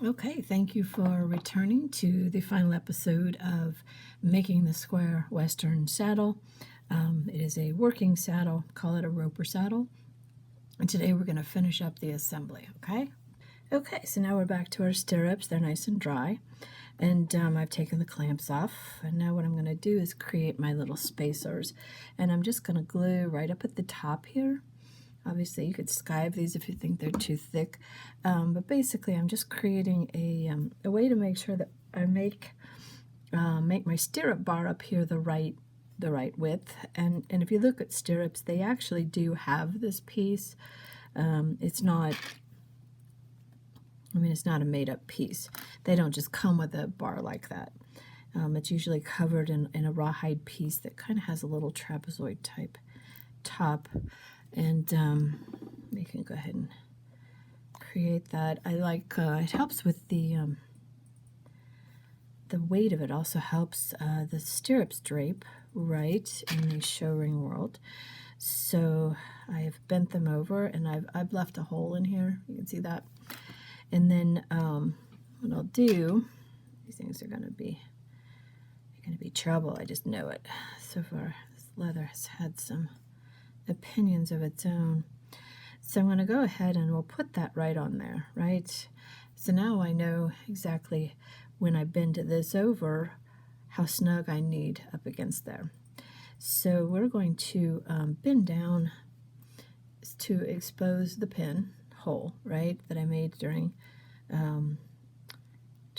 Okay, thank you for returning to the final episode of Making the Square Western Saddle. It is a working saddle, call it a roper saddle. And today we're going to finish up the assembly, okay? Okay, so now we're back to our stirrups. They're nice and dry. And I've taken the clamps off. And now what I'm going to do is create my little spacers. And I'm just going to glue right up at the top here. Obviously, you could skive these if you think they're too thick, but basically, I'm just creating a way to make sure that I make my stirrup bar up here the right width. And if you look at stirrups, they actually do have this piece. It's not. I mean, it's not a made-up piece. They don't just come with a bar like that. It's usually covered in a rawhide piece that kind of has a little trapezoid type top. And we can go ahead and create that. I like it helps with the weight of it. Also helps the stirrups drape right in the show ring world. So I have bent them over, and I've left a hole in here. You can see that. And then what I'll do, these things are going to be trouble. I just know it. So far, this leather has had some opinions of its own. So I'm going to go ahead and we'll put that right on there, right? So now I know exactly when I bend this over how snug I need up against there. So we're going to bend down to expose the pin hole, right, that I made during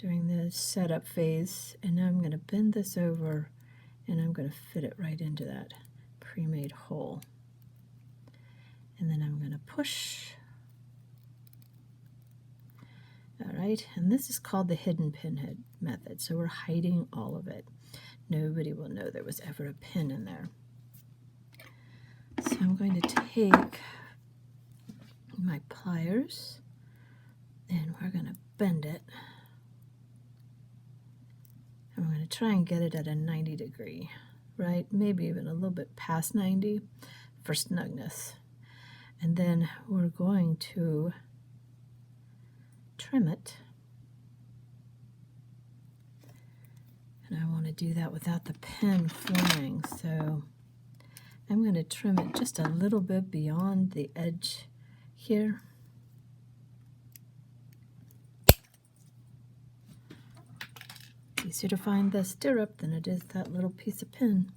the setup phase. And now I'm going to bend this over and I'm going to fit it right into that pre-made hole. And then I'm going to push. All right, and this is called the hidden pinhead method. So we're hiding all of it. Nobody will know there was ever a pin in there. So I'm going to take my pliers and we're going to bend it. And we're going to try and get it at a 90 degree, right? Maybe even a little bit past 90 for snugness. And then we're going to trim it. And I want to do that without the pin forming. So I'm going to trim it just a little bit beyond the edge here. Easier to find the stirrup than it is that little piece of pin.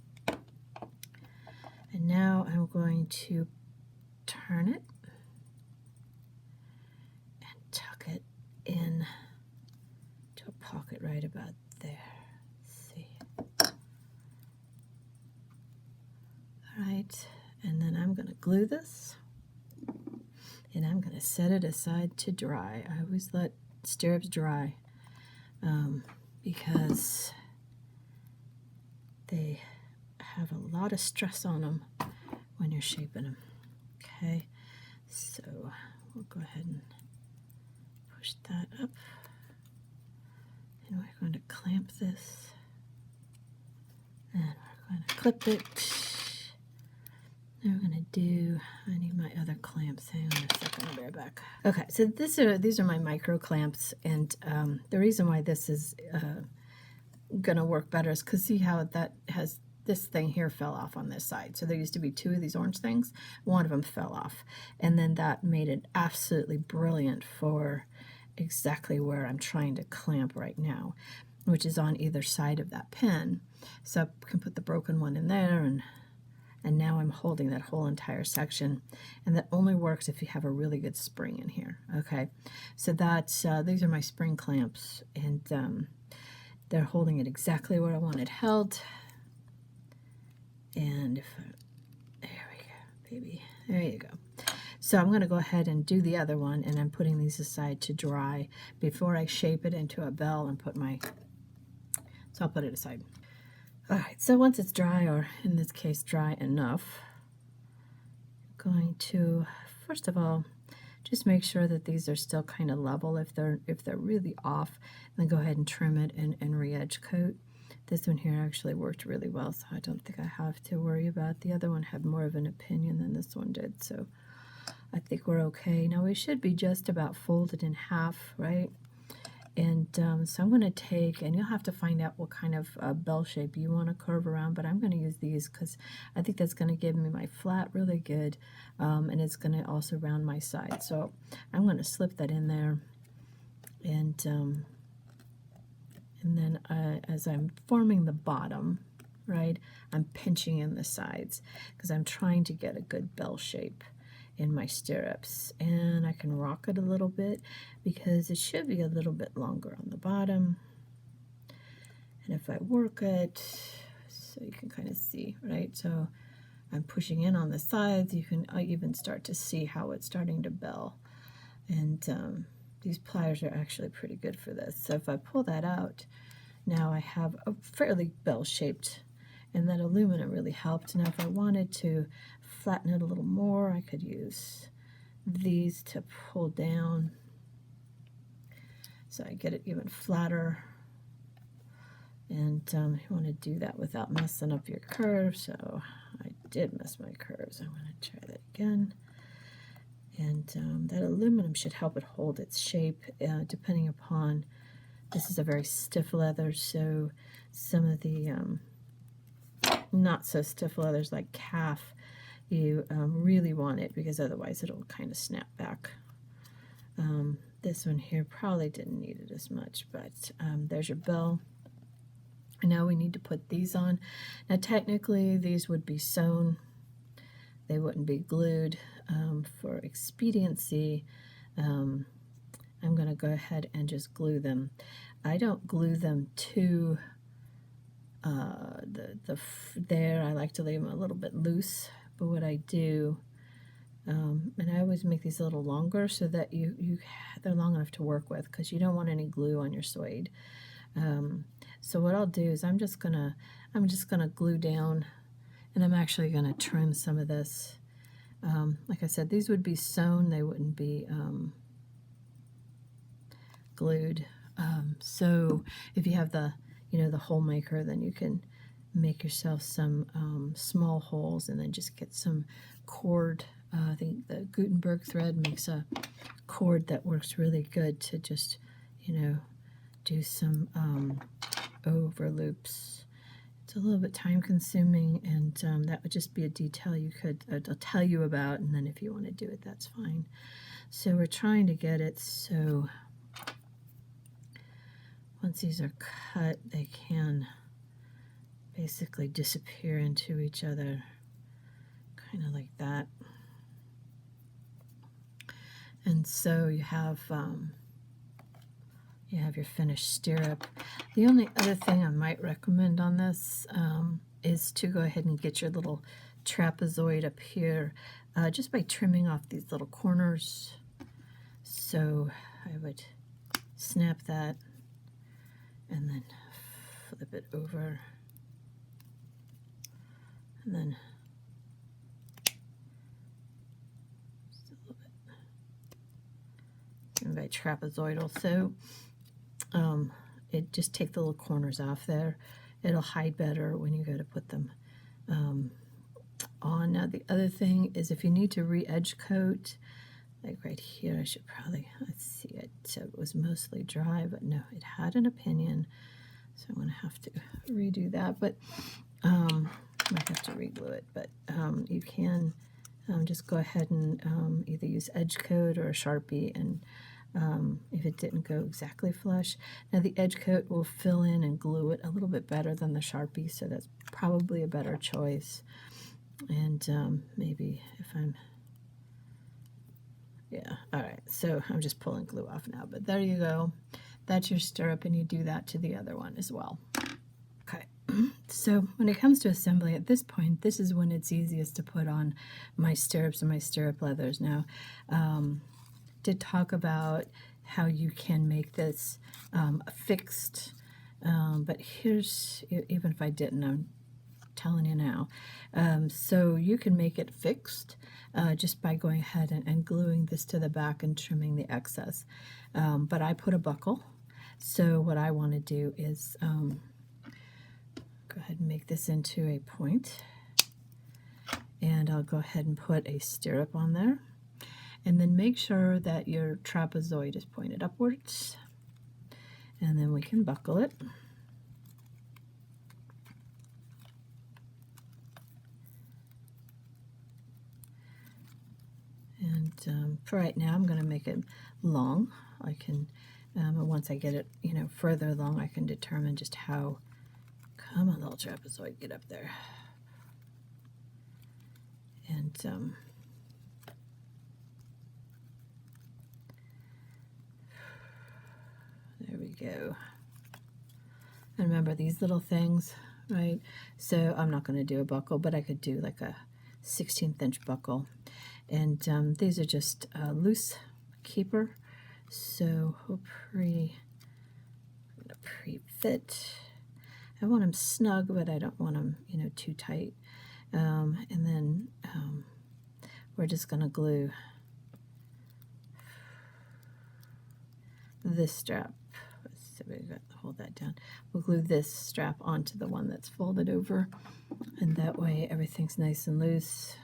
And now I'm going to turn it and tuck it in to a pocket right about there. Let's see. All right, and then I'm going to glue this and I'm going to set it aside to dry. I always let stirrups dry because they have a lot of stress on them when you're shaping them. Okay, so we'll go ahead and push that up, and we're going to clamp this, and we're going to clip it. Now we're going to do, I need my other clamps. Hang on a second, I'll be right back. Okay, so these are my micro clamps, and the reason why this is going to work better is because see how that has this thing here fell off on this side. So there used to be two of these orange things. One of them fell off. And then that made it absolutely brilliant for exactly where I'm trying to clamp right now, which is on either side of that pin. So I can put the broken one in there, and now I'm holding that whole entire section. And that only works if you have a really good spring in here. Okay, so that's these are my spring clamps, and they're holding it exactly where I want it held. And there we go, baby. There you go. So I'm going to go ahead and do the other one, and I'm putting these aside to dry before I shape it into a bell and put my, so I'll put it aside. All right, so once it's dry, or in this case, dry enough, I'm going to, first of all, just make sure that these are still kind of level. If they're really off, then go ahead and trim it and re-edge coat. This one here actually worked really well, so I don't think I have to worry about it. The other one had more of an opinion than this one did, so I think we're okay. Now we should be just about folded in half, right? And so I'm going to take, and you'll have to find out what kind of bell shape you want to curve around, but I'm going to use these because I think that's going to give me my flat really good, and it's going to also round my side. So I'm going to slip that in there, and then as I'm forming the bottom, right, I'm pinching in the sides because I'm trying to get a good bell shape in my stirrups. And I can rock it a little bit because it should be a little bit longer on the bottom. And if I work it, so you can kind of see, right? So I'm pushing in on the sides. You can even start to see how it's starting to bell. And these pliers are actually pretty good for this. So if I pull that out, now I have a fairly bell-shaped, and that aluminum really helped. Now if I wanted to flatten it a little more, I could use these to pull down so I get it even flatter. And you want to do that without messing up your curve. So I did mess my curves. I'm going to try that again. And that aluminum should help it hold its shape, depending upon, this is a very stiff leather, so some of the not so stiff leathers like calf, you really want it because otherwise it'll kind of snap back. This one here probably didn't need it as much, but there's your bell. And now we need to put these on. Now technically these would be sewn, they wouldn't be glued. For expediency, I'm going to go ahead and just glue them. I don't glue them to there. I like to leave them a little bit loose, but what I do, and I always make these a little longer so that they're long enough to work with, because you don't want any glue on your suede. So what I'll do is I'm just gonna glue down, and I'm actually gonna trim some of this. Like I said, these would be sewn, they wouldn't be glued. So if you have the hole maker, then you can make yourself some small holes and then just get some cord. I think the Gutenberg thread makes a cord that works really good to just, do some over loops. It's a little bit time consuming, and that would just be a detail I'll tell you about, and then if you want to do it, that's fine. So we're trying to get it so once these are cut, they can basically disappear into each other, kind of like that. And so you have your finished stirrup. The only other thing I might recommend on this is to go ahead and get your little trapezoid up here, just by trimming off these little corners. So I would snap that and then flip it over, and then just a little bit, and by trapezoidal. So it just take the little corners off there. It'll hide better when you go to put them on. Now the other thing is, if you need to re-edge coat, like right here, I should probably, let's see, it said it was mostly dry, but no, it had an opinion, so I'm going to have to redo that, but might have to re-glue it, but you can just go ahead and either use edge coat or a Sharpie, and if it didn't go exactly flush. Now the edge coat will fill in and glue it a little bit better than the Sharpie, so that's probably a better choice. And maybe if I'm, yeah, all right, so I'm just pulling glue off now, but there you go. That's your stirrup, and you do that to the other one as well. Okay, so when it comes to assembly, at this point, this is when it's easiest to put on my stirrups and my stirrup leathers. Now, did talk about how you can make this fixed, but here's, even if I didn't, I'm telling you now. So you can make it fixed just by going ahead and gluing this to the back and trimming the excess. But I put a buckle, so what I want to do is go ahead and make this into a point, and I'll go ahead and put a stirrup on there. And then make sure that your trapezoid is pointed upwards. and then we can buckle it. And for right now, I'm going to make it long. I can, once I get it, further along, I can determine just how. Come on, little trapezoid, get up there. And there we go. And remember these little things, right? So I'm not going to do a buckle, but I could do like a 16th inch buckle. And these are just loose keeper, so pretty fit. I want them snug, but I don't want them, too tight. And then we're just going to glue this strap. So we got to hold that down. We'll glue this strap onto the one that's folded over, and that way everything's nice and loose.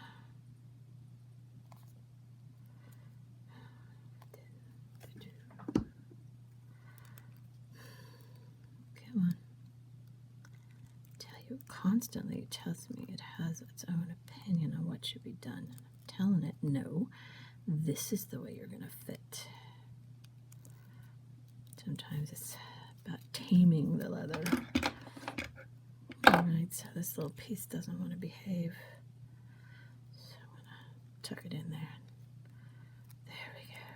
Come on. Constantly tells me it has its own opinion on what should be done. I'm telling it, no, this is the way you're going to fit. Sometimes it's about taming the leather. All right, so this little piece doesn't want to behave. So I'm going to tuck it in there. There we go.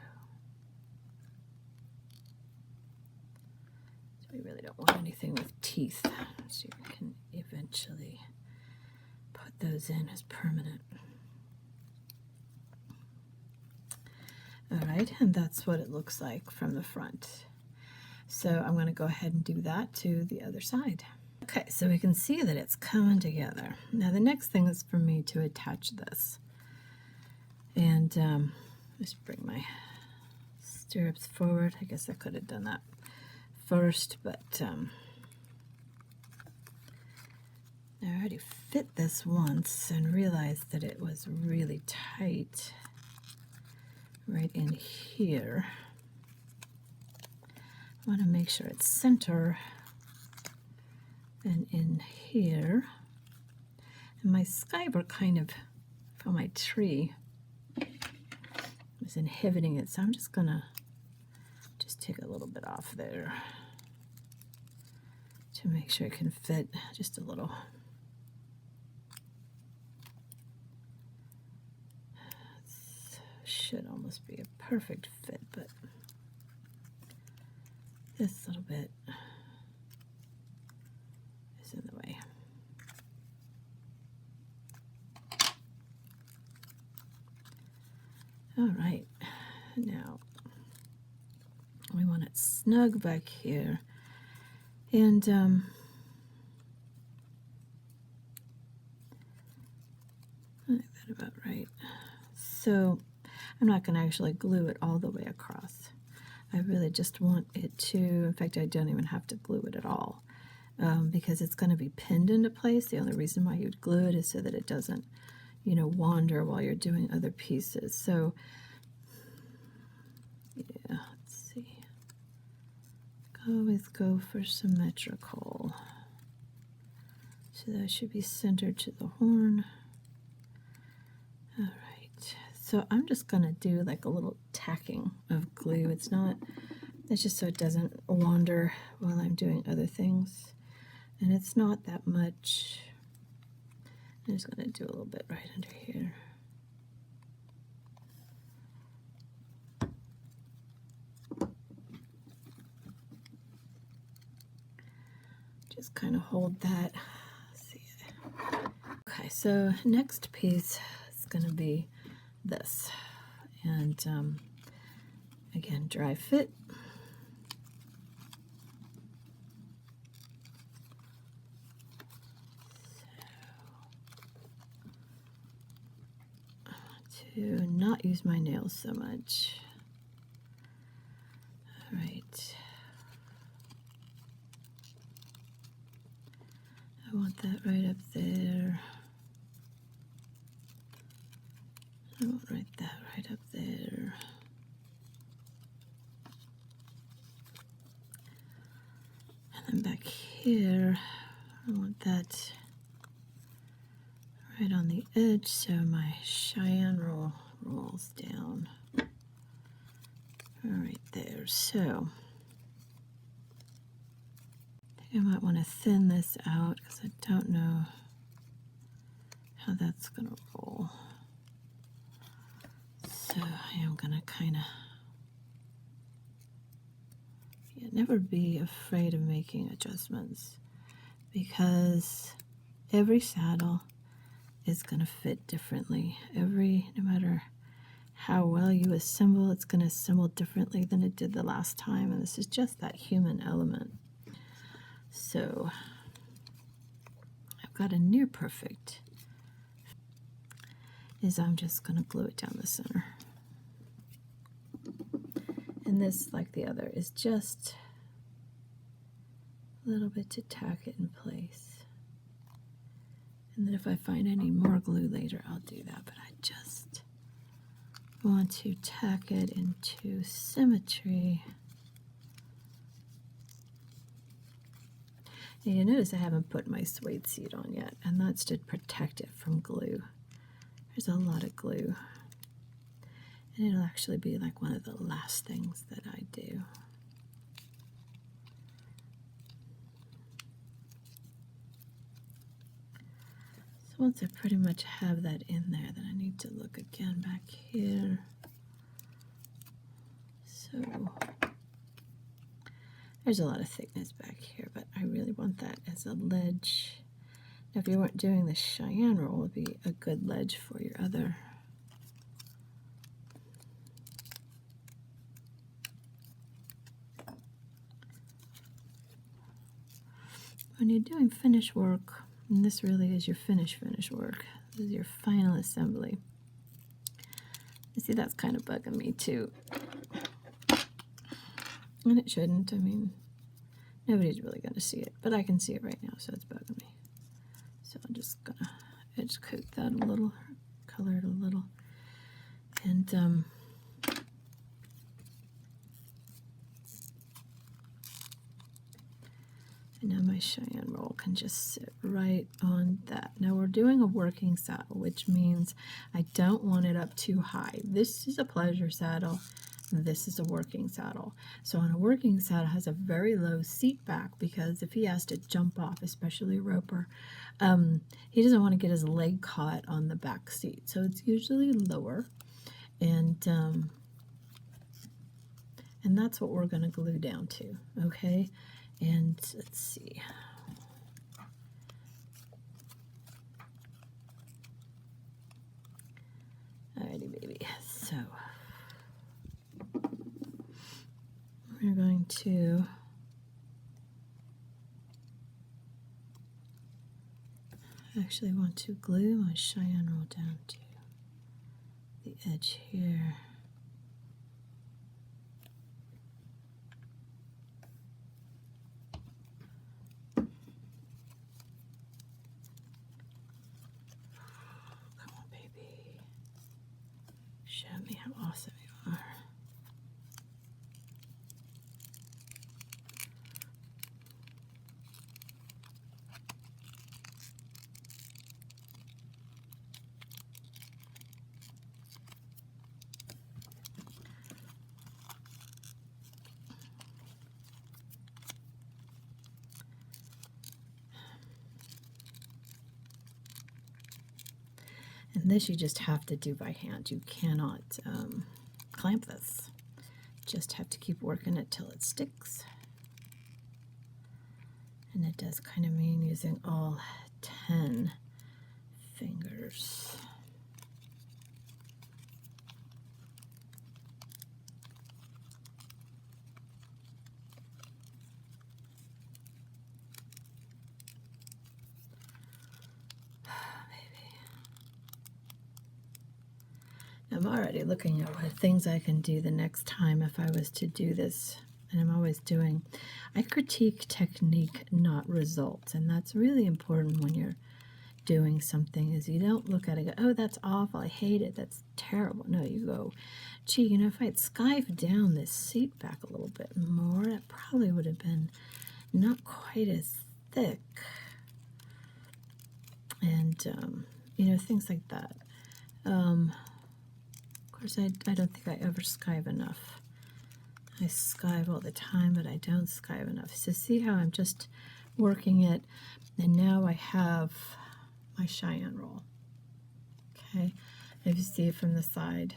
So we really don't want anything with teeth. So you can eventually put those in as permanent. All right, and that's what it looks like from the front. So I'm going to go ahead and do that to the other side. Okay, so we can see that it's coming together. Now the next thing is for me to attach this. And just bring my stirrups forward. I guess I could have done that first, but I already fit this once and realized that it was really tight right in here. I want to make sure it's center and in here. And my skybar kind of, from my tree, was inhibiting it, so I'm just going to take a little bit off there to make sure it can fit just a little. Should almost be a perfect fit, but this little bit is in the way. All right, now we want it snug back here, and I think that about right. So I'm not going to actually glue it all the way across. I really just want it to, in fact, I don't even have to glue it at all because it's going to be pinned into place. The only reason why you'd glue it is so that it doesn't, wander while you're doing other pieces. So, yeah, let's see. Always go for symmetrical. So that should be centered to the horn. All right. So I'm just going to do like a little tacking of glue. It's just so it doesn't wander while I'm doing other things. And it's not that much. I'm just going to do a little bit right under here. Just kind of hold that. See. Okay, so next piece is going to be this, and again, dry fit. So, to not use my nails so much. All right. I want that right up there. I want that right up there. here, I want that right on the edge so my Cheyenne roll rolls down right there. So I think I might want to thin this out because I don't know how that's going to roll. So I am going to kind of, yeah, never be afraid of making adjustments, because every saddle is going to fit differently. No matter how well you assemble, it's going to assemble differently than it did the last time, and this is just that human element. So I've got a near perfect, is I'm just going to glue it down the center. And this, like the other, is just a little bit to tack it in place. And then if I find any more glue later, I'll do that, but I just want to tack it into symmetry. And you notice I haven't put my suede seat on yet, and that's to protect it from glue. There's a lot of glue, and it'll actually be like one of the last things that I do. So once I pretty much have that in there, then I need to look again back here. So there's a lot of thickness back here, but I really want that as a ledge. Now, if you weren't doing the Cheyenne roll, it would be a good ledge for your other. When you're doing finish work, and this really is your finish work, this is your final assembly. You see, that's kind of bugging me too. And it shouldn't. I mean, nobody's really going to see it, but I can see it right now, so it's bugging me. So I'm just going to edge coat that a little, color it a little. And now my Cheyenne roll can just sit right on that. Now we're doing a working saddle, which means I don't want it up too high. This is a pleasure saddle. This is a working saddle. So on a working saddle, it has a very low seat back, because if he has to jump off, especially a roper, he doesn't want to get his leg caught on the back seat. So it's usually lower, and that's what we're going to glue down to, okay? And let's see. Alrighty, baby. So we're going to actually want to glue my Cheyenne roll down to the edge here. Show me how awesome you are. And this you just have to do by hand. You cannot clamp this. Just have to keep working it till it sticks. And it does kind of mean using all 10 fingers. I'm already looking at what things I can do the next time if I was to do this, and I'm always doing. I critique technique, not results, and that's really important when you're doing something, is you don't look at it and go, oh, that's awful, I hate it, that's terrible. No, you go, gee, you know, if I'd skived down this seat back a little bit more, it probably would have been not quite as thick, and you know, things like that. Of course, I don't think I ever skive enough. I skive all the time, but I don't skive enough. So see how I'm just working it, and now I have my Cheyenne roll. Okay, if you see it from the side,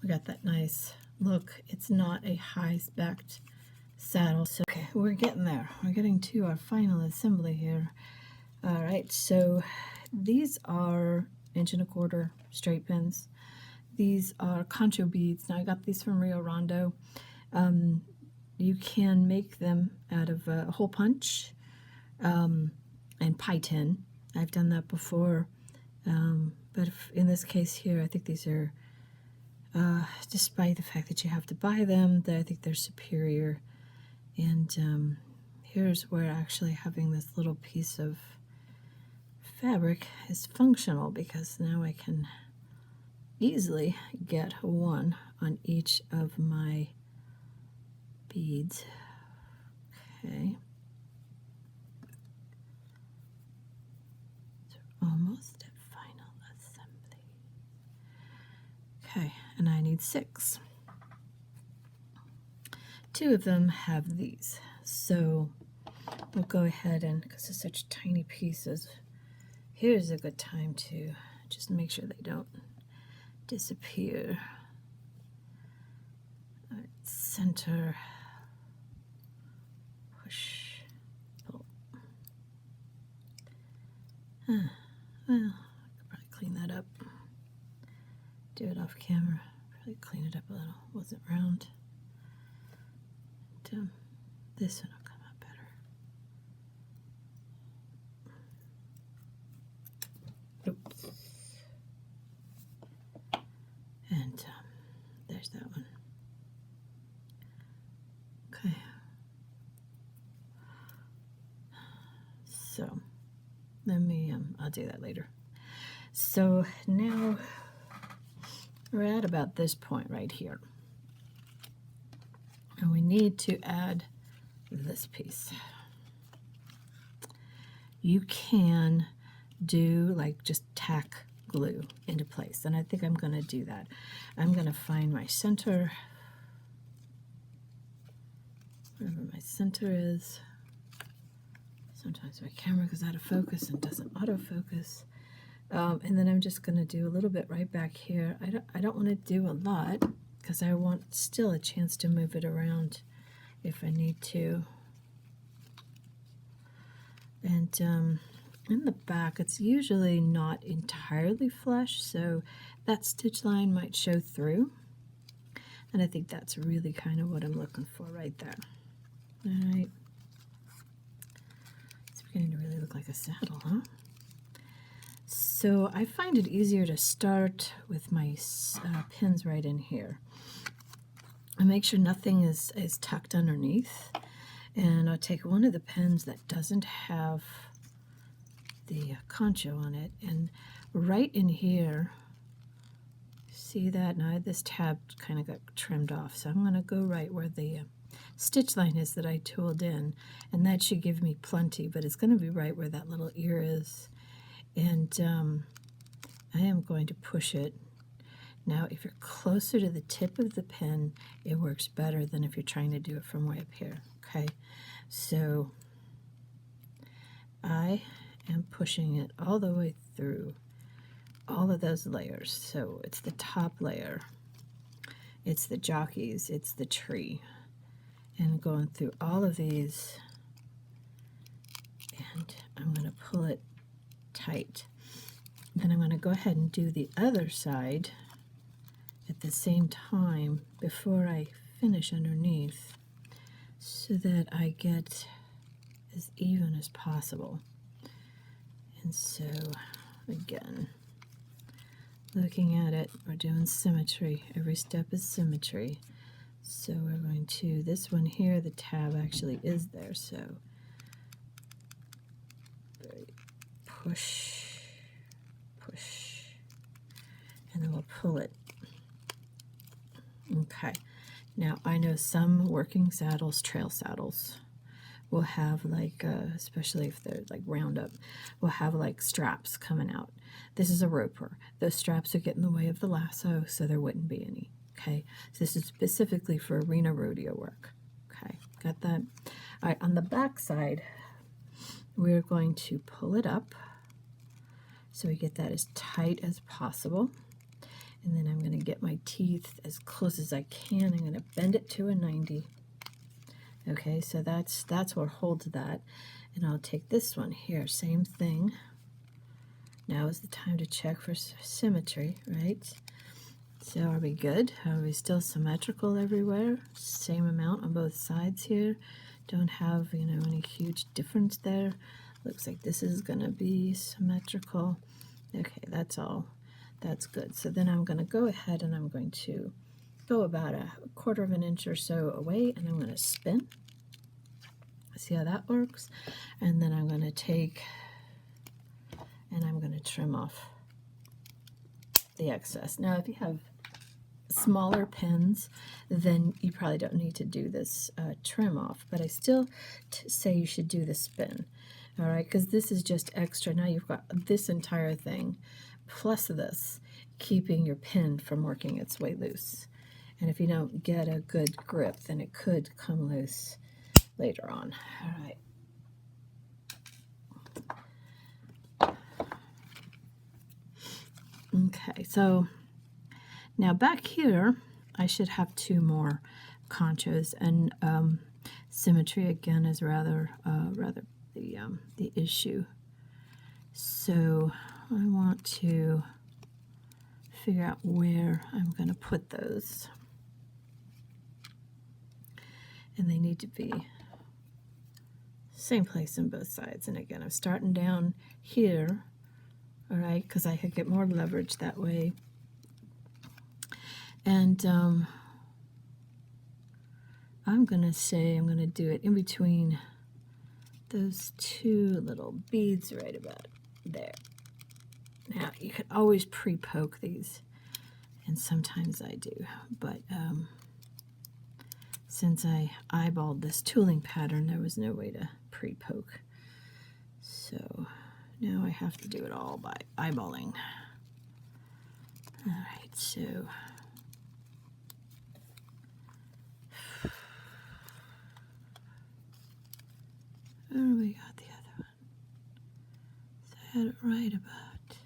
we got that nice look. It's not a high-backed saddle. So okay, we're getting there. We're getting to our final assembly here. All right, so these are 1.25" straight pins. These are concho beads. Now I got these from Rio Rondo. You can make them out of hole punch and pie tin. I've done that before, but in this case here, I think these are, despite the fact that you have to buy them, I think they're superior. And here's where actually having this little piece of fabric is functional, because now I can easily get one on each of my beads. Okay. So almost at final assembly. Okay, and I need 6. 2 of them have these. So we'll go ahead and, because they're such tiny pieces, here's a good time to just make sure they don't disappear. All right, center, push, pull. Well, I could probably clean that up. Do it off camera. Probably clean it up a little. Wasn't round. And, this one will come out better. Oops. And there's that one. Okay. So let me, I'll do that later. So now we're at about this point right here. And we need to add this piece. You can do like just tack glue into place, and I think I'm going to do that. I'm going to find my center, wherever my center is. Sometimes my camera goes out of focus and doesn't autofocus. And then I'm just going to do a little bit right back here. I don't want to do a lot, because I want still a chance to move it around if I need to. And in the back, it's usually not entirely flush, so that stitch line might show through. And I think that's really kind of what I'm looking for right there. All right. It's beginning to really look like a saddle, huh? So I find it easier to start with my pins right in here. I make sure nothing is tucked underneath. And I'll take one of the pins that doesn't have the concho on it, and right in here, see that? Now this tab kind of got trimmed off, so I'm going to go right where the stitch line is that I tooled in, and that should give me plenty, but it's going to be right where that little ear is. And I am going to push it. Now, if you're closer to the tip of the pin, it works better than if you're trying to do it from way up here. Okay, so I am pushing it all the way through all of those layers. So it's the top layer, it's the jockeys, it's the tree, and going through all of these, and I'm going to pull it tight. Then I'm going to go ahead and do the other side at the same time before I finish underneath, so that I get as even as possible. And so again, looking at it, we're doing symmetry. Every step is symmetry. So we're going to, this one here, the tab actually is there, so push, push, and then we'll pull it. Okay, now I know some working saddles, trail saddles, will have like, especially if they're like roundup, will have like straps coming out. This is a roper. Those straps would get in the way of the lasso, so there wouldn't be any. Okay, so this is specifically for arena rodeo work. Okay, got that? All right, on the back side, we're going to pull it up so we get that as tight as possible. And then I'm going to get my teeth as close as I can. I'm going to bend it to a 90. Okay, so that's what holds that. And I'll take this one here, same thing. Now is the time to check for symmetry, right? So are we good? Are we still symmetrical everywhere? Same amount on both sides here. Don't have, you know, any huge difference there. Looks like this is going to be symmetrical. Okay, that's all. That's good. So then I'm going to go ahead and I'm going to go about a 1/4 of an inch or so away, and I'm going to spin. See how that works? And then I'm going to take and I'm going to trim off the excess. Now, if you have smaller pins, then you probably don't need to do this trim off, but I still say you should do the spin. All right, because this is just extra. Now you've got this entire thing plus this, keeping your pin from working its way loose. And if you don't get a good grip, then it could come loose later on. All right. Okay, so now back here, I should have 2 more conchos, and symmetry again is rather the issue. So I want to figure out where I'm going to put those. And they need to be same place on both sides. And again, I'm starting down here, all right, because I could get more leverage that way. And I'm going to say I'm going to do it in between those 2 little beads right about there. Now, you can always pre-poke these, and sometimes I do, but since I eyeballed this tooling pattern, there was no way to pre-poke. So now I have to do it all by eyeballing. All right, so where do we got the other one? So I had it right about there.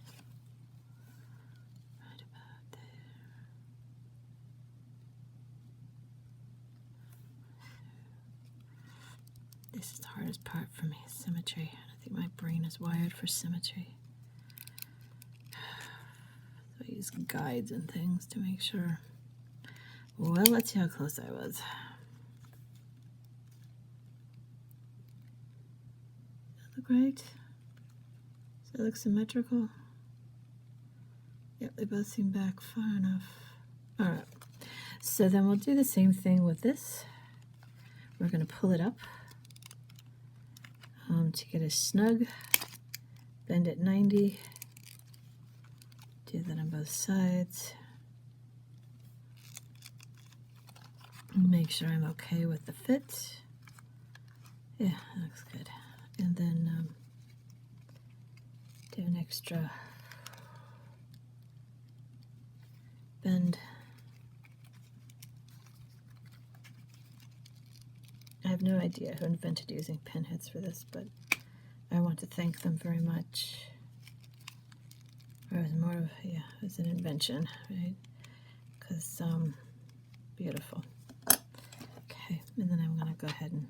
This is the hardest part for me, symmetry. I think my brain is wired for symmetry. So I use guides and things to make sure. Well, let's see how close I was. Does that look right? Does that look symmetrical? Yep, they both seem back far enough. All right. So then we'll do the same thing with this. We're going to pull it up to get it snug. Bend it 90. Do that on both sides. Make sure I'm okay with the fit. Yeah, that looks good. And then do an extra bend. I have no idea who invented using pin heads for this, but I want to thank them very much. Or it was more of, yeah, it was an invention, right? Because, beautiful. Okay, and then I'm going to go ahead and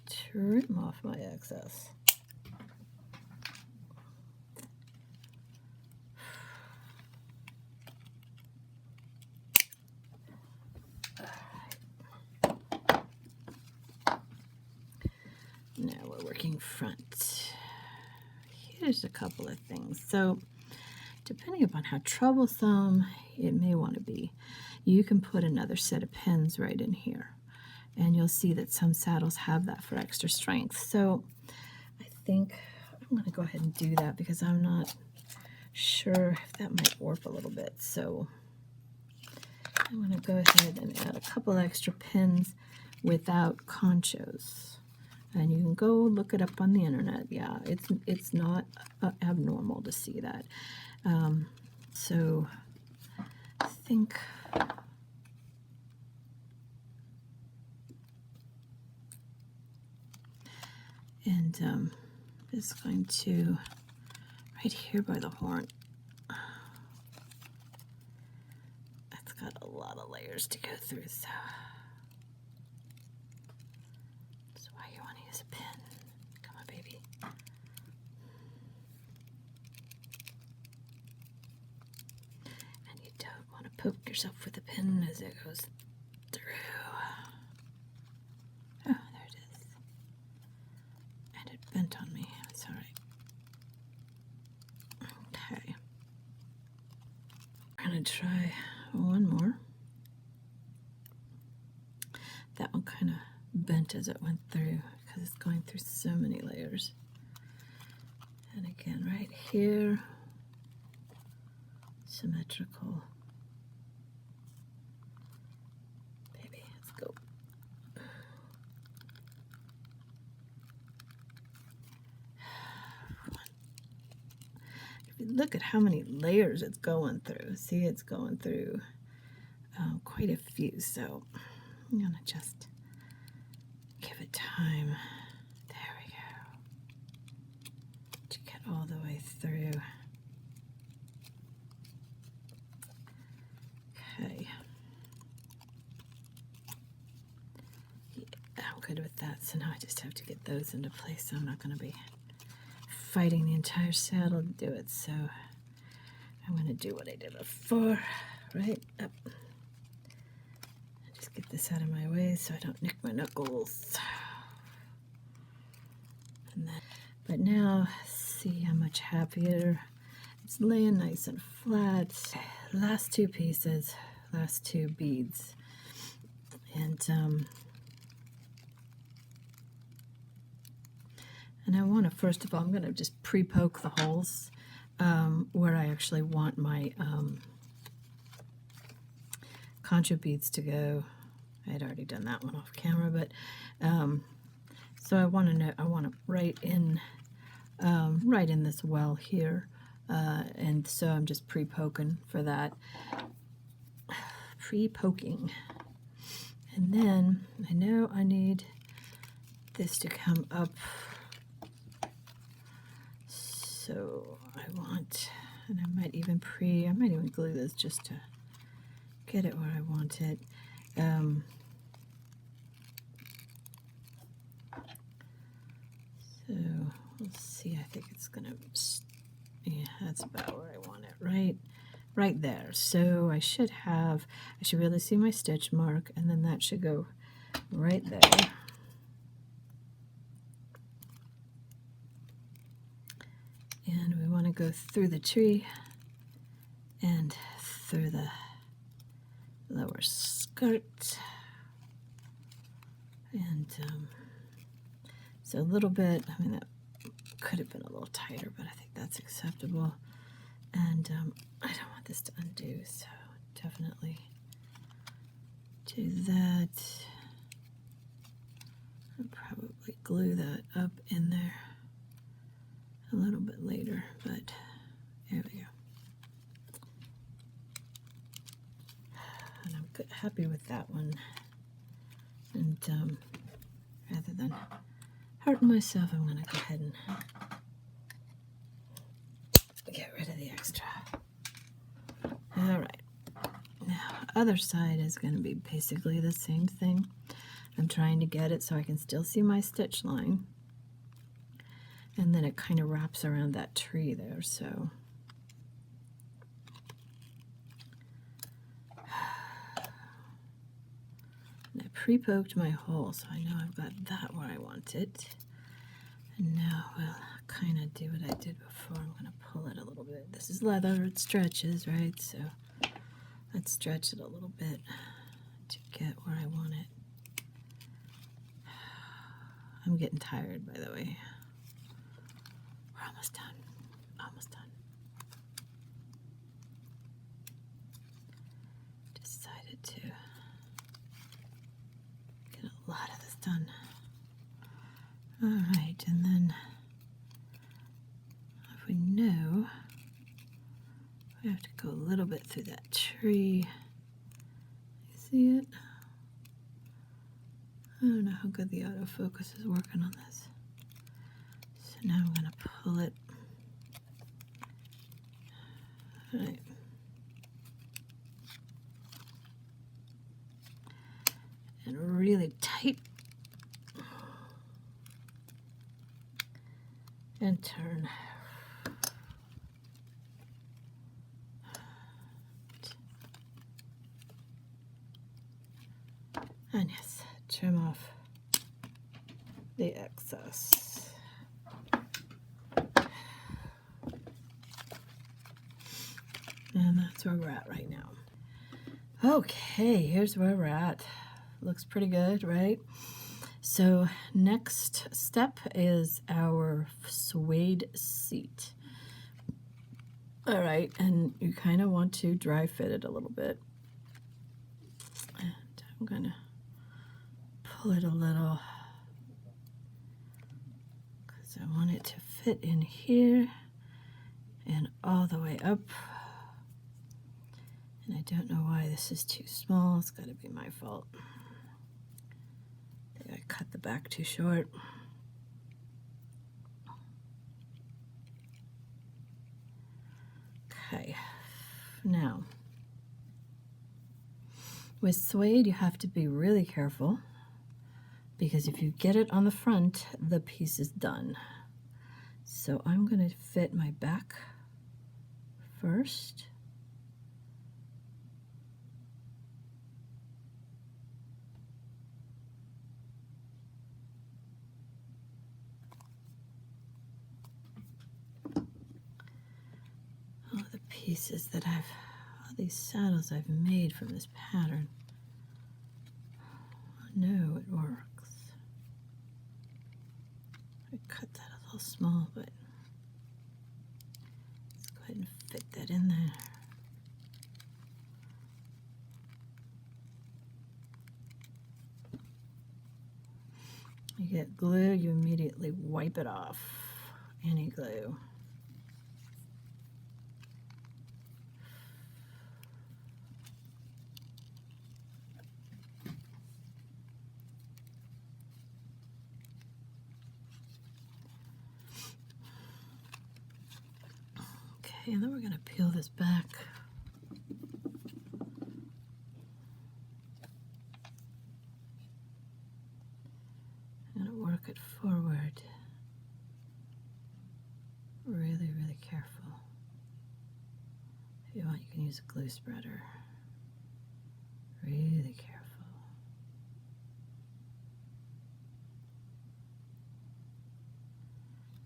trim off my excess. Now we're working front. Here's a couple of things. So depending upon how troublesome it may want to be, you can put another set of pins right in here. And you'll see that some saddles have that for extra strength. So I think I'm going to go ahead and do that because I'm not sure if that might warp a little bit. So I'm going to go ahead and add a couple extra pins without conchos. And you can go look it up on the internet. Yeah, it's not abnormal to see that. So I think and it's going to right here by the horn. It's got a lot of layers to go through, so that's why you want to use a pin. Come on, baby. And you don't want to poke yourself with a pin as it goes through. Oh, there it is. And it bent on me. It's all right. Okay. I'm going to try one more. That one kind of bent as it went through because it's going through so many layers. And again, right here, symmetrical. Baby, let's go. If you look at how many layers it's going through, see, it's going through quite a few, so I'm gonna just give it time. There we go. To get all the way through. Okay. Yeah, I'm good with that. So now I just have to get those into place. So I'm not going to be fighting the entire saddle to do it. So I'm going to do what I did before. Right up. Just get this out of my way so I don't nick my knuckles. And then, but now see how much happier it's laying, nice and flat. Last two pieces, last two beads, and I want to, first of all, I'm going to just pre-poke the holes where I actually want my concha beads to go. I had already done that one off camera, but so I want to know, I want to right in this well here, and so I'm just pre-poking for that. Pre-poking, and then I know I need this to come up, so I want, and I might even glue this just to get it where I want it. So we'll see. I think it's gonna, yeah, that's about where I want it, right there. So I should be able to see my stitch mark, and then that should go right there. And we want to go through the tree and through the lower skirt. And so a little bit, I mean, that could have been a little tighter, but I think that's acceptable. And I don't want this to undo, so definitely do that. I'll probably glue that up in there a little bit later, but there we go. And I'm happy with that one. And rather than hurting myself, I'm going to go ahead and get rid of the extra. All right. Now, other side is going to be basically the same thing. I'm trying to get it so I can still see my stitch line. And then it kind of wraps around that tree there, so. And I pre-poked my hole, so I know I've got that where I want it. And now we'll kind of do what I did before. I'm going to pull it a little bit. This is leather, it stretches, right? So let's stretch it a little bit to get where I want it. I'm getting tired, by the way. We're almost done. Almost done. Decided to get a lot of this done. All right, and then if we know, we have to go a little bit through that tree. You see it? I don't know how good the autofocus is working on this. So now I'm going to pull it. All right. And really tight. And turn. And yes, trim off the excess. And that's where we're at right now. Okay, here's where we're at. Looks pretty good, right? So next step is our suede seat. All right, and you kind of want to dry fit it a little bit. And I'm gonna pull it a little because I want it to fit in here and all the way up. And I don't know why this is too small. It's got to be my fault. I think I cut the back too short. Okay, now with suede you have to be really careful because if you get it on the front, the piece is done. So I'm going to fit my back first. All the pieces that all these saddles I've made from this pattern. I know it works. I cut that a little small, but let's go ahead and fit that in there. You get glue, you immediately wipe it off. Any glue. Okay, and then we're going to peel this back. I'm going to work it forward. Really, really careful. If you want, you can use a glue spreader. Really careful.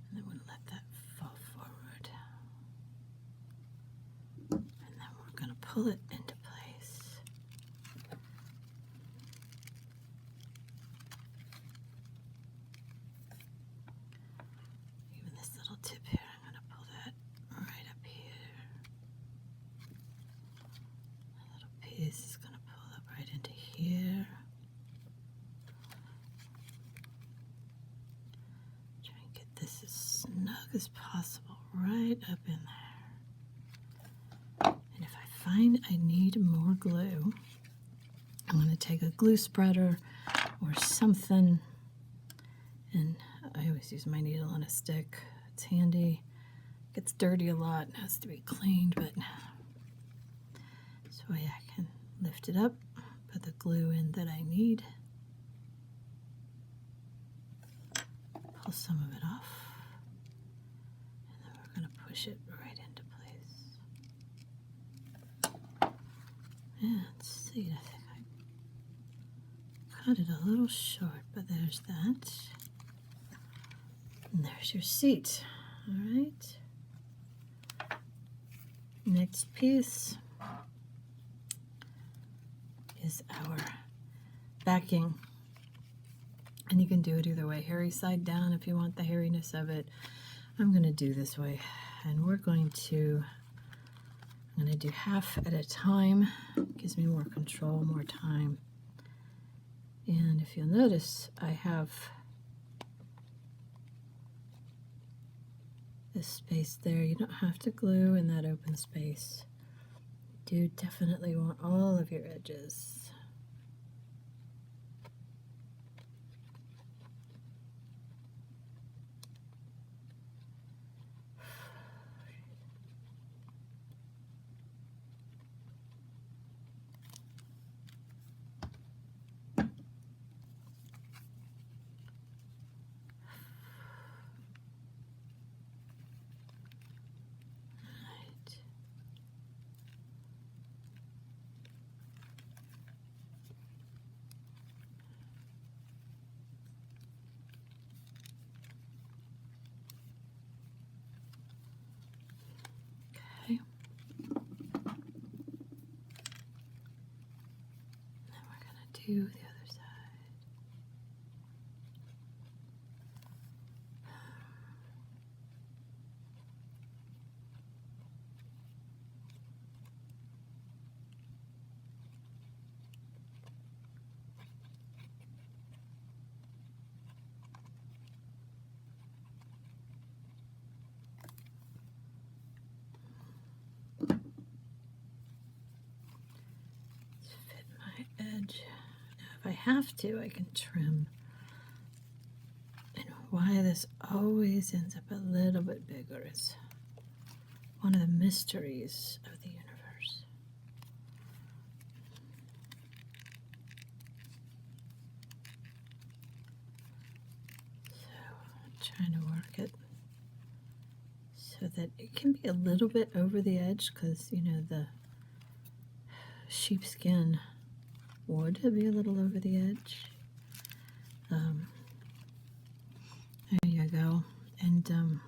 And then we'll let that fall forward. And then we're going to pull it into place. Even this little tip here, I'm going to pull that right up here. A little piece is going to pull up right into here. Try and get this as snug as possible right up in there. And if I find I need more glue, I'm going to take a glue spreader or something, and I always use my needle on a stick. It's handy. It gets dirty a lot and has to be cleaned, but this way I can lift it up, put the glue in that I need, pull some of it off, and then we're going to push it right into place. And see, I think I cut it a little short, but there's that. And there's your seat. All right. Next piece is our backing. And you can do it either way, hairy side down if you want the hairiness of it. I'm going to do this way. And I'm going to do half at a time. Gives me more control, more time. And if you'll notice, I have this space there. You don't have to glue in that open space. You do definitely want all of your edges. To the other side. Let's fit my edge. If I have to, I can trim. And why this always ends up a little bit bigger is one of the mysteries of the universe. So I'm trying to work it so that it can be a little bit over the edge, because you know the sheepskin would be a little over the edge. There you go. And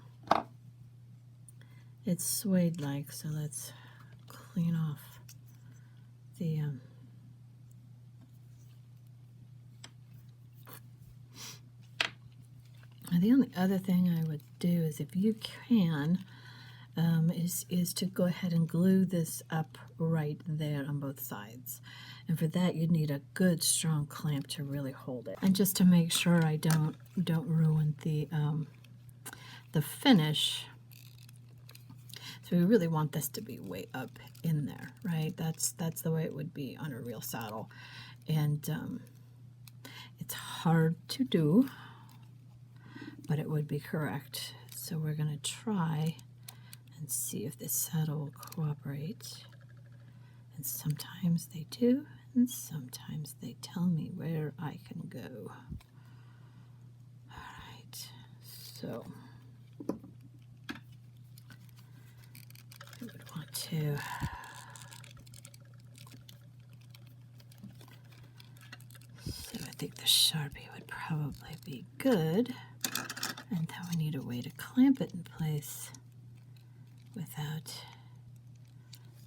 it's suede like, so let's clean off the the only other thing I would do is, if you can, is to go ahead and glue this up right there on both sides. And for that, you'd need a good strong clamp to really hold it. And just to make sure I don't ruin the finish. So we really want this to be way up in there, right? That's the way it would be on a real saddle. And it's hard to do, but it would be correct. So we're going to try and see if this saddle will cooperate. And sometimes they do, and sometimes they tell me where I can go. All right, so I would want to so I think the Sharpie would probably be good. And then we need a way to clamp it in place without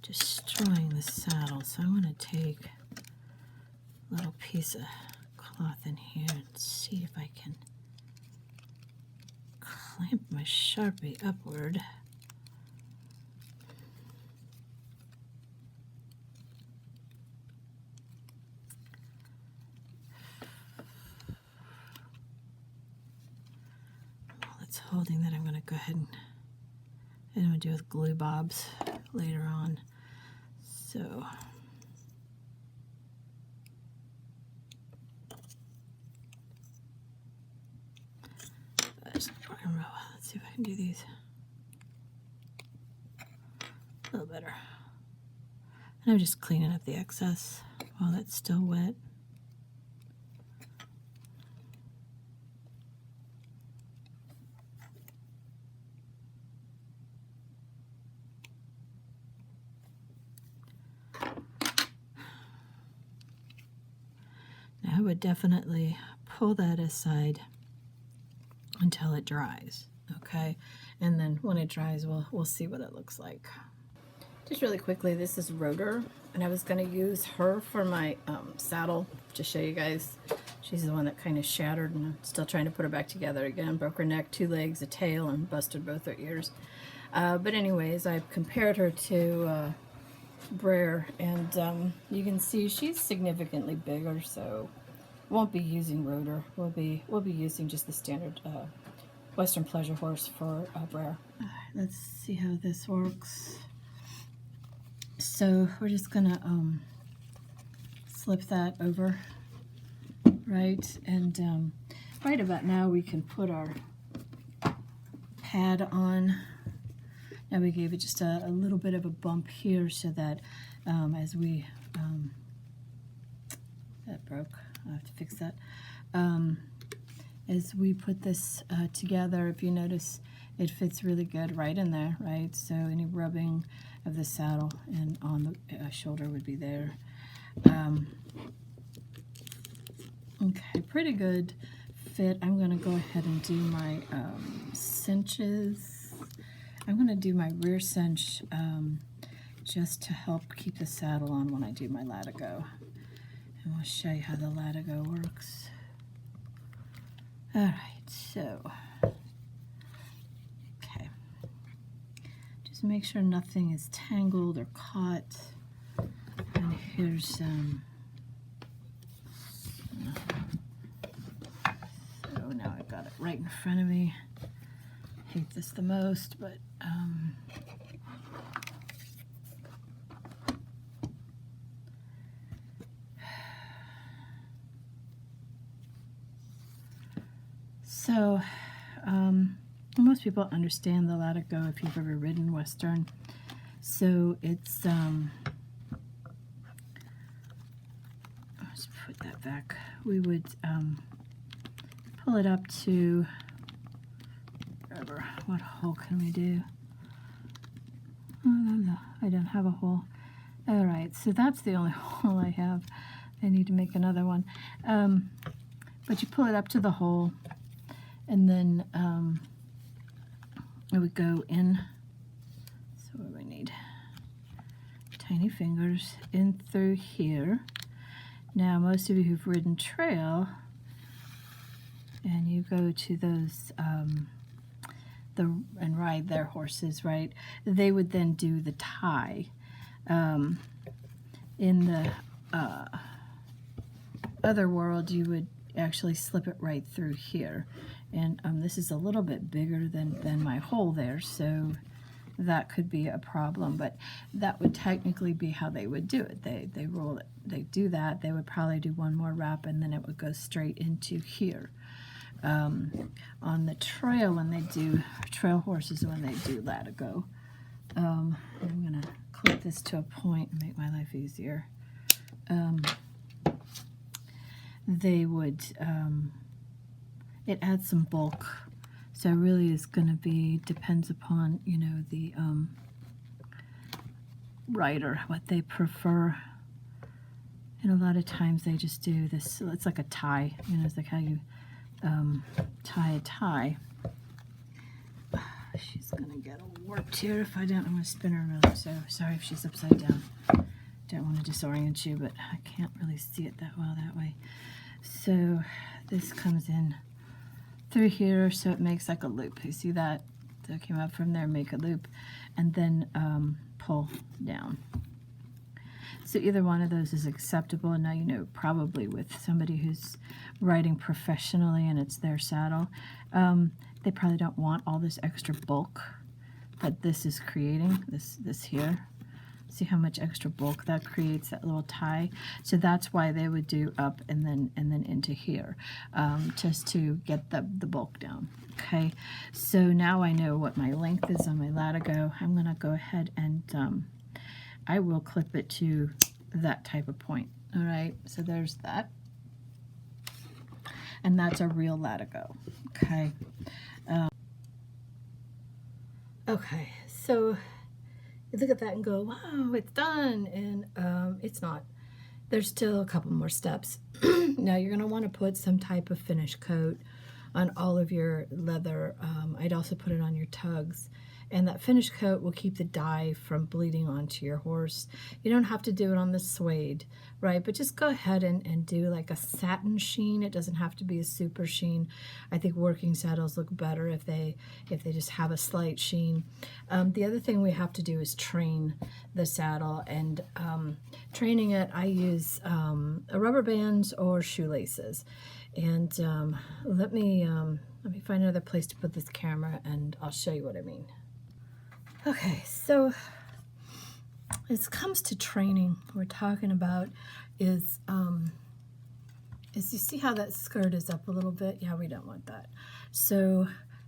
destroying the saddle. So I want to take a little piece of cloth in here and see if I can clamp my Sharpie upward. While it's holding that, I'm going to go ahead and I'm going to do with glue bobs later on. So let's see if I can do these a little better. And I'm just cleaning up the excess while it's still wet. I would definitely pull that aside until it dries, okay? And then when it dries, we'll see what it looks like. Just really quickly, this is Rotor, and I was going to use her for my saddle to show you guys. She's the one that kind of shattered, and I'm still trying to put her back together again. Broke her neck, 2 legs, a tail, and busted both her ears. But anyways, I compared her to Brer, and you can see she's significantly bigger, so won't be using rotor. We'll be using just the standard Western Pleasure horse for brayer. Let's see how this works. So we're just gonna slip that over, right? And right about now we can put our pad on. Now we gave it just a little bit of a bump here so that as we, that broke, I have to fix that. As we put this together, if you notice, it fits really good right in there, right? So any rubbing of the saddle and on the shoulder would be there. Okay, pretty good fit. I'm going to go ahead and do my cinches. I'm going to do my rear cinch just to help keep the saddle on when I do my latigo. And we'll show you how the latigo works. All right, so, okay. Just make sure nothing is tangled or caught. And here's so now I've got it right in front of me. Hate this the most, but so most people understand the latigo if you've ever ridden Western. So it's let's put that back. We would pull it up to what hole can we do? Oh, I don't have a hole. All right, so that's the only hole I have. I need to make another one. But you pull it up to the hole, and then it would go in. So what do we need? Tiny fingers in through here. Now, most of you who've ridden trail, and you go to those and ride their horses, right? They would then do the tie. In the other world, you would actually slip it right through here. And this is a little bit bigger than my hole there, so that could be a problem, but that would technically be how they would do it. They roll it, they do that, they would probably do one more wrap, and then it would go straight into here. On the trail, when they do trail horses, when they do latigo, I'm gonna clip this to a point and make my life easier. They would it adds some bulk, so it really is going to be, depends upon, you know, the rider, what they prefer. And a lot of times they just do this, it's like a tie, you know, it's like how you tie a tie. She's gonna get all warped here if I don't. I'm gonna spin her around, so sorry if she's upside down. Don't want to disorient you, but I can't really see it that well that way. So this comes in through here, so it makes like a loop. You see that? So it came up from there, make a loop, and then pull down. So either one of those is acceptable. And now you know, probably with somebody who's riding professionally and it's their saddle, they probably don't want all this extra bulk that this is creating, this here. See how much extra bulk that creates, that little tie? So that's why they would do up and then into here, just to get the bulk down. Okay, so now I know what my length is on my latigo. I'm gonna go ahead and I will clip it to that type of point. All right, so there's that. And that's a real latigo, okay? Okay, so you look at that and go, wow, it's done, and it's not. There's still a couple more steps. Now you're gonna wanna put some type of finish coat on all of your leather. I'd also put it on your tugs And that finish coat will keep the dye from bleeding onto your horse. You don't have to do it on the suede, right? But just go ahead and do like a satin sheen. It doesn't have to be a super sheen. I think working saddles look better if they just have a slight sheen. The other thing we have to do is train the saddle, and training it, I use rubber bands or shoelaces. And let me find another place to put this camera, and I'll show you what I mean. Okay, so when it comes to training, what we're talking about is you see how that skirt is up a little bit? Yeah, we don't want that. So,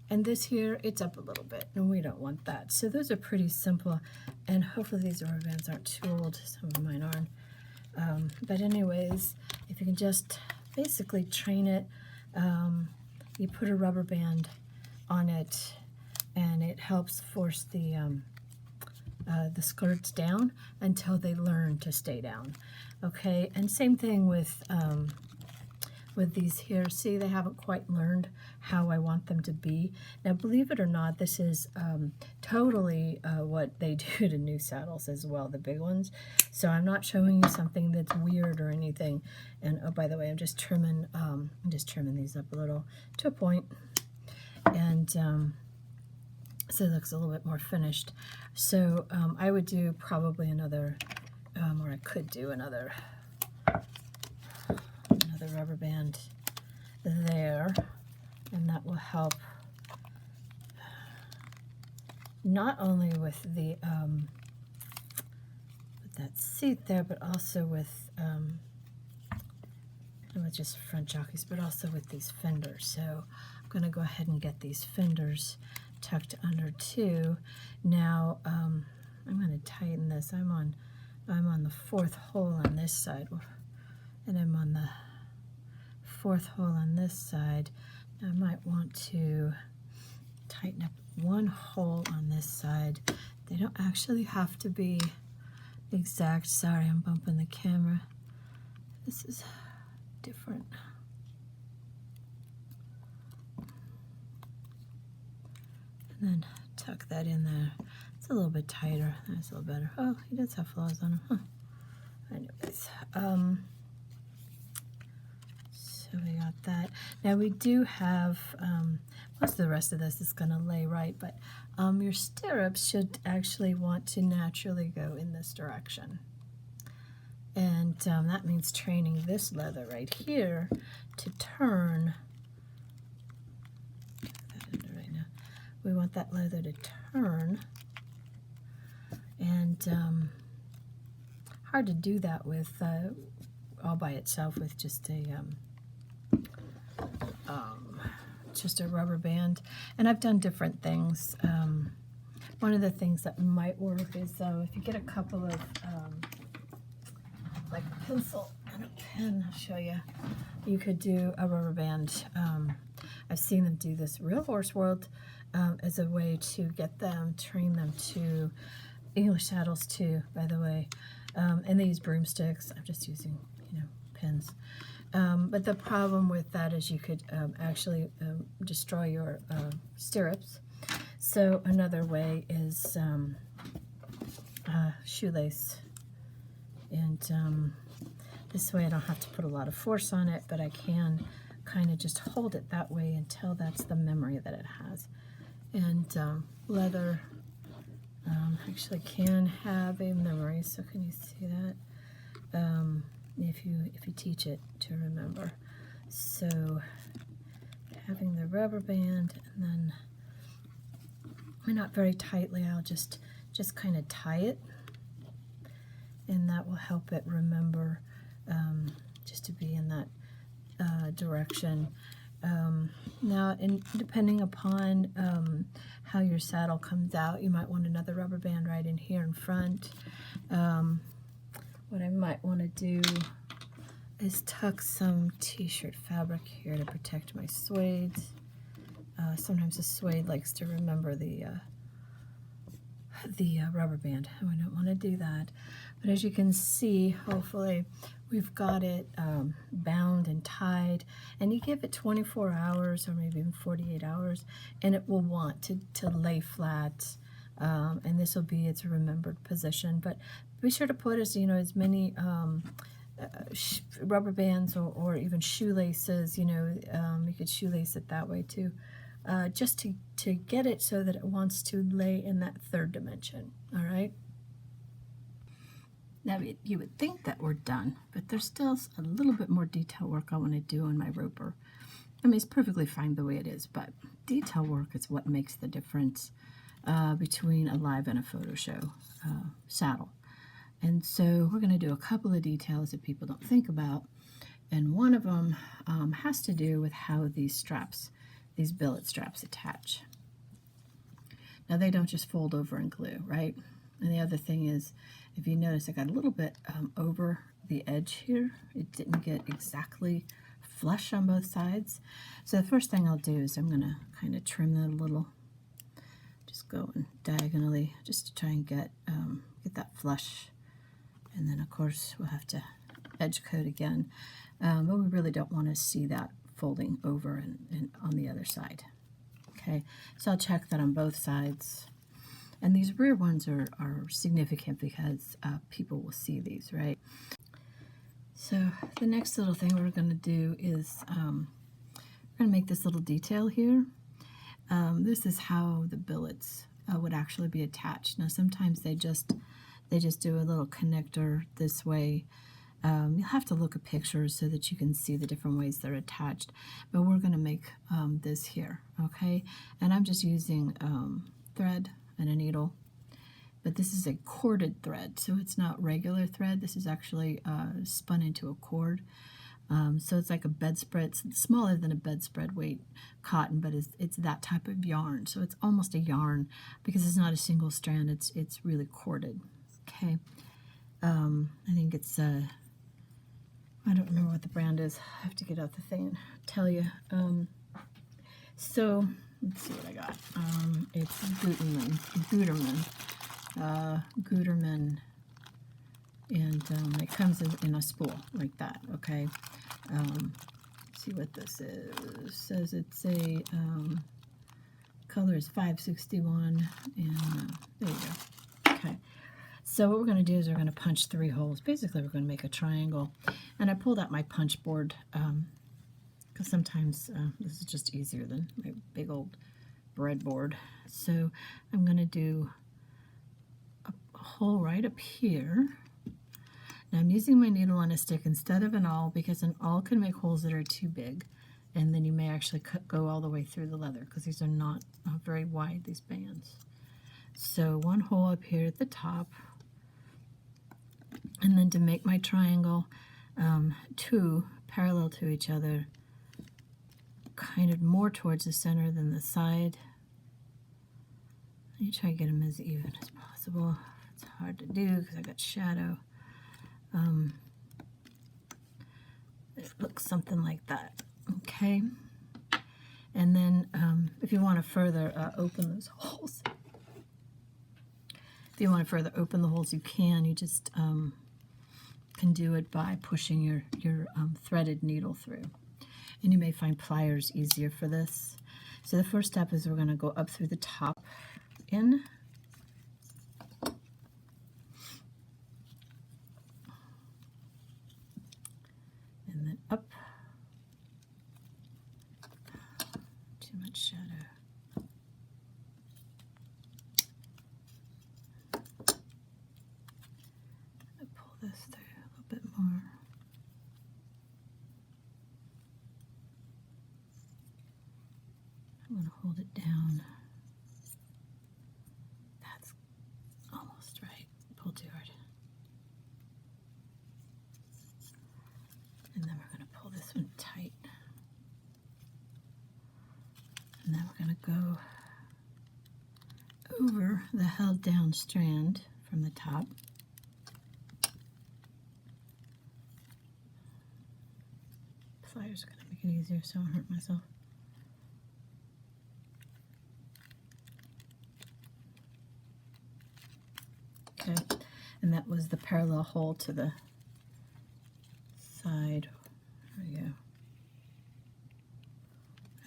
and this here, it's up a little bit, and we don't want that. So those are pretty simple, and hopefully these rubber bands aren't too old. Some of mine aren't. But anyways, if you can just basically train it, you put a rubber band on it, and it helps force the skirts down until they learn to stay down. Okay, and same thing with these here. See, they haven't quite learned how I want them to be. Now, believe it or not, this is totally what they do to new saddles as well, the big ones. So I'm not showing you something that's weird or anything. And oh, by the way, I'm just trimming these up a little to a point, and so it looks a little bit more finished. So I would do probably another, or I could do another rubber band there, and that will help not only with the with that seat there, but also with just front jockeys, but also with these fenders. So I'm going to go ahead and get these fenders tucked under too. Now I'm going to tighten this. I'm on the fourth hole on this side, and I'm on the fourth hole on this side. Now I might want to tighten up one hole on this side. They don't actually have to be exact. Sorry, I'm bumping the camera. This is different. And then tuck that in there. It's a little bit tighter. That's a little better. Oh, he does have flaws on him. Huh. Anyways, so we got that. Now we do have, most of the rest of this is going to lay right, but your stirrups should actually want to naturally go in this direction. And that means training this leather right here to turn. Right now, we want that leather to turn, and hard to do that with all by itself with just a rubber band. And I've done different things. One of the things that might work is if you get a couple of like a pencil and a pen, I'll show you. You could do a rubber band. I've seen them do this Real Horse World as a way to get them, train them to English saddles too, by the way. And they use broomsticks. I'm just using, pins. But the problem with that is you could actually destroy your stirrups. So another way is shoelace. And this way I don't have to put a lot of force on it, but I can kind of just hold it that way until that's the memory that it has. And leather actually can have a memory, so can you see that? If you teach it to remember. So having the rubber band, and then not very tightly, I'll just kind of tie it, and that will help it remember just to be in that direction. Now, and depending upon how your saddle comes out, you might want another rubber band right in here in front. What I might want to do is tuck some t-shirt fabric here to protect my suede. Sometimes the suede likes to remember the rubber band. I don't want to do that. But as you can see, hopefully, we've got it bound and tied. And you give it 24 hours or maybe even 48 hours, and it will want to lay flat and this will be its remembered position. But be sure to put as as many rubber bands or even shoelaces. You could shoelace it that way too, just to get it so that it wants to lay in that third dimension. All right. Now you would think that we're done, but there's still a little bit more detail work I want to do on my roper. I mean, it's perfectly fine the way it is, but detail work is what makes the difference between a live and a photo show saddle. And so we're going to do a couple of details that people don't think about, and one of them has to do with how these straps, these billet straps, attach. Now they don't just fold over and glue, right? And the other thing is, if you notice, I got a little bit over the edge here. It didn't get exactly flush on both sides. So the first thing I'll do is I'm going to kind of trim that a little, just going diagonally, just to try and get that flush. And then of course we'll have to edge coat again, but we really don't want to see that folding over and on the other side. Okay, so I'll check that on both sides. And these rear ones are significant because people will see these, right? So the next little thing we're going to do is we're going to make this little detail here. This is how the billets would actually be attached. Now sometimes they just do a little connector this way. You'll have to look at pictures so that you can see the different ways they're attached. But we're going to make this here, okay? And I'm just using thread and a needle. But this is a corded thread, so it's not regular thread. This is actually spun into a cord. So it's like a bedspread. It's smaller than a bedspread weight cotton, but it's that type of yarn. So it's almost a yarn because it's not a single strand. It's really corded. Okay. I think it's I don't remember what the brand is. I have to get out the thing and tell you. So let's see what I got. It's Gutermann, and it comes in a spool like that. Okay. Let's see what this is. It says it's a color is 561, and there you go. Okay. So what we're going to do is we're going to punch 3 holes. Basically, we're going to make a triangle. And I pulled out my punch board because sometimes this is just easier than my big old breadboard. So I'm going to do a hole right up here. Now I'm using my needle on a stick instead of an awl because an awl can make holes that are too big. And then you may actually go all the way through the leather because these are not very wide, these bands. So 1 hole up here at the top. And then to make my triangle, 2 parallel to each other, kind of more towards the center than the side. You try to get them as even as possible. It's hard to do because I got shadow. It looks something like that. Okay. And then if you want to further open those holes, if you want to further open the holes, you can. You just can do it by pushing your threaded needle through. And you may find pliers easier for this. So the first step is we're going to go up through the top in. And then up. Too much shadow. Pull this through a little bit more. I'm going to hold it down. That's almost right. Pull too hard. And then we're going to pull this one tight. And then we're going to go over the held down strand from the top. Pliers are going to make it easier so I don't hurt myself. Okay, and that was the parallel hole to the side. There we go.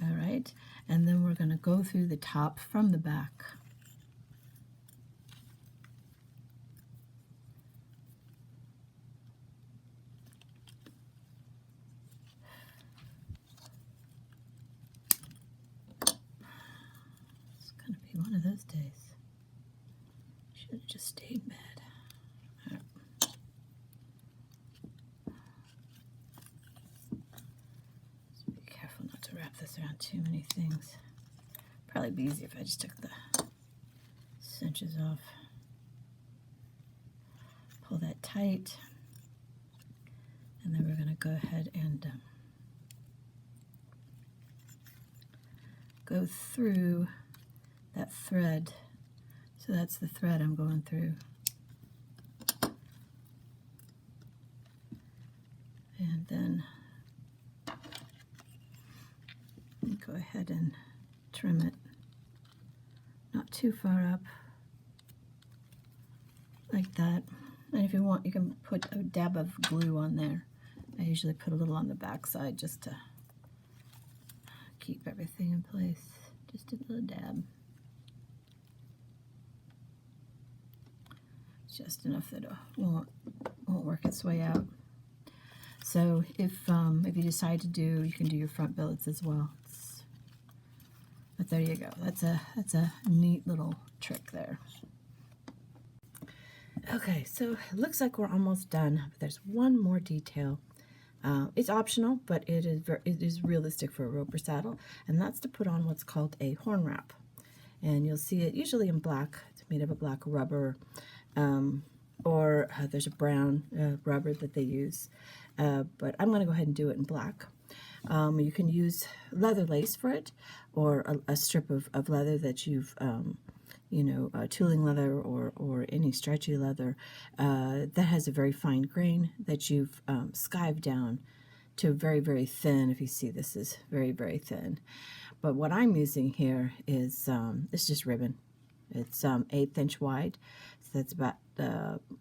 All right, and then we're going to go through the top from the back. those days. Should have just stayed in bed. Right. Just be careful not to wrap this around too many things. Probably be easier if I just took the cinches off. Pull that tight, and then we're going to go ahead and go through that thread. So that's the thread I'm going through. And then go ahead and trim it. Not too far up, like that. And if you want, you can put a dab of glue on there. I usually put a little on the back side just to keep everything in place. Just a little dab. Just enough that it won't work its way out. So if you decide to do, you can do your front billets as well. But there you go. That's a neat little trick there. Okay, so it looks like we're almost done. But there's one more detail. It's optional, but it is realistic for a roper saddle, and that's to put on what's called a horn wrap. And you'll see it usually in black. It's made of a black rubber, or there's a brown rubber that they use. But I'm going to go ahead and do it in black. You can use leather lace for it, or a strip of leather that you've, tooling leather or any stretchy leather that has a very fine grain that you've skived down to very, very thin. If you see, this is very, very thin. But what I'm using here is it's just ribbon. It's 1/8 inch wide, so that's about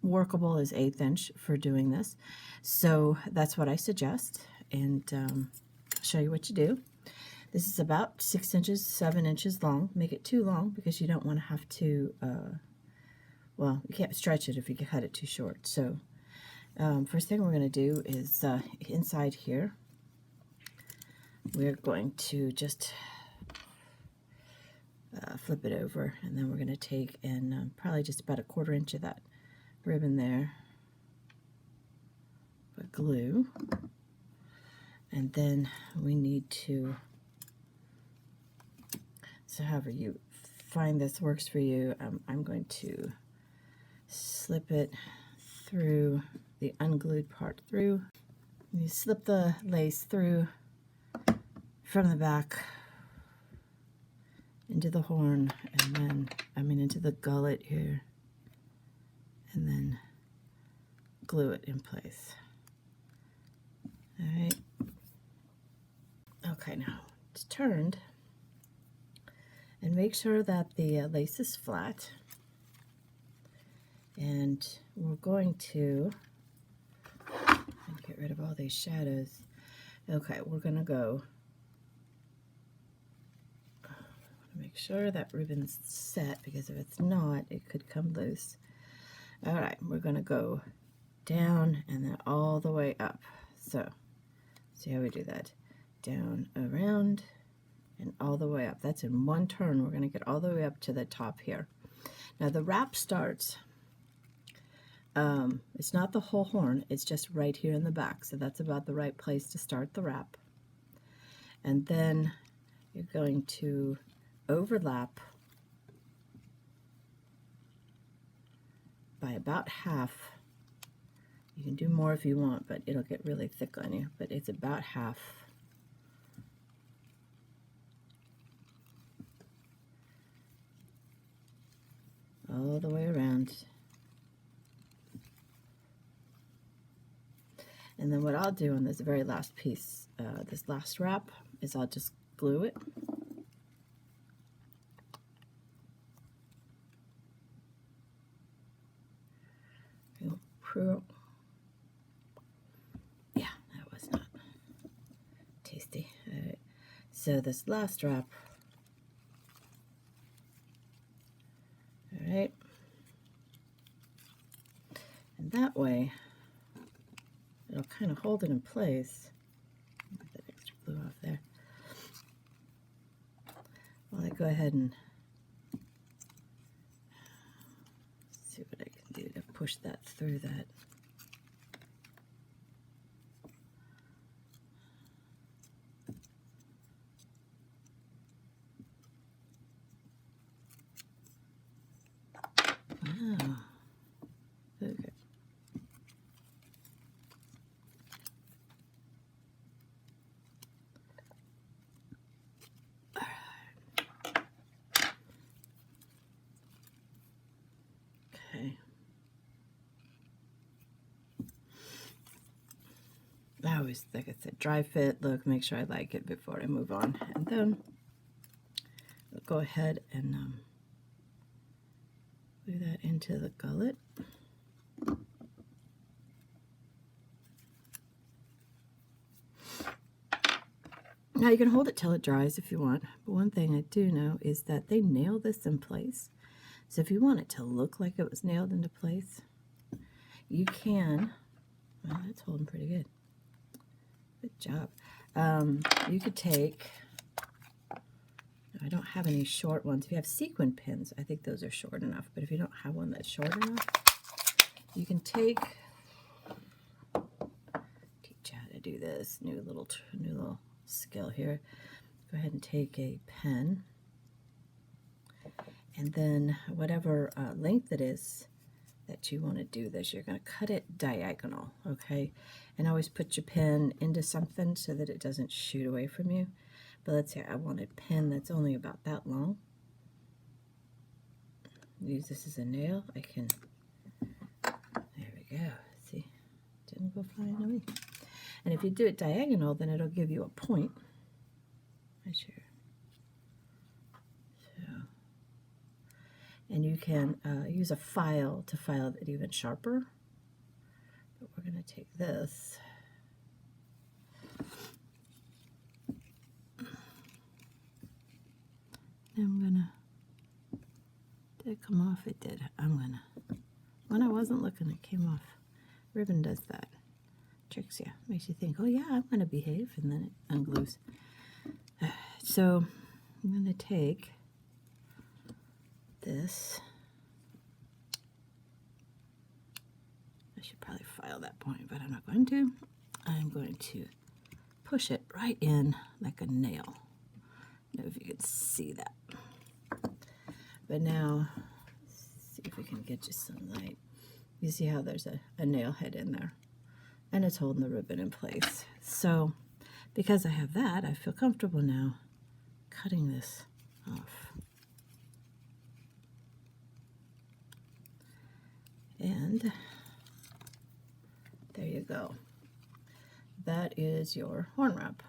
workable as 1/8 inch for doing this. So that's what I suggest, and I'll show you what you do. This is about 6 inches, 7 inches long. Make it too long because you don't want to have to, well, you can't stretch it if you cut it too short. So first thing we're going to do is inside here, we're going to just flip it over, and then we're going to take and probably just about 1/4 inch of that ribbon there, put glue, and then we need to, so however you find this works for you, I'm going to slip it through the unglued part through. You slip the lace through from the back into the horn, and then, into the gullet here, and then glue it in place. All right. Okay, now it's turned, and make sure that the lace is flat, and we're going to get rid of all these shadows. Okay, we're going to go, make sure that ribbon's set, because if it's not, it could come loose. All right, we're going to go down and then all the way up. So see how we do that? Down, around, and all the way up. That's in one turn. We're going to get all the way up to the top here. Now the wrap starts, it's not the whole horn, it's just right here in the back. So that's about the right place to start the wrap. And then you're going to overlap by about half. You can do more if you want, but it'll get really thick on you, but it's about half. All the way around. And then what I'll do on this very last piece, this last wrap, is I'll just glue it. Yeah, that was not tasty. All right. So this last wrap, all right, and that way it'll kind of hold it in place. Get that extra glue off there. Well, I go ahead and push that through that. Wow. Okay. Okay. I always, like I said, dry fit, look, make sure I like it before I move on. And then I'll go ahead and glue that into the gullet. Now you can hold it till it dries if you want, but one thing I do know is that they nail this in place. So if you want it to look like it was nailed into place, you can. Well, that's holding pretty good. Good job. You could take, I don't have any short ones. If you have sequin pins, I think those are short enough, but if you don't have one that's short enough, you can take, teach you how to do this, new little skill here. Go ahead and take a pen, and then whatever length it is that you want to do this, you're going to cut it diagonal, okay? And always put your pen into something so that it doesn't shoot away from you. But let's say I want a pen that's only about that long. Use this as a nail. I can, there we go. See, didn't go flying away. And if you do it diagonal, then it'll give you a point. Right here. So, and you can use a file to file it even sharper. But we're going to take this. I'm going to, did it come off? It did. I'm going to, when I wasn't looking, it came off. Ribbon does that. Tricks you. Makes you think, oh yeah, I'm going to behave, and then it unglues. So I'm going to take this. I should probably file that point, but I'm not going to. I'm going to push it right in like a nail. I don't know if you can see that. But now, let's see if we can get you some light. You see how there's a nail head in there, and it's holding the ribbon in place. So because I have that, I feel comfortable now cutting this off. And there you go. That is your horn wrap.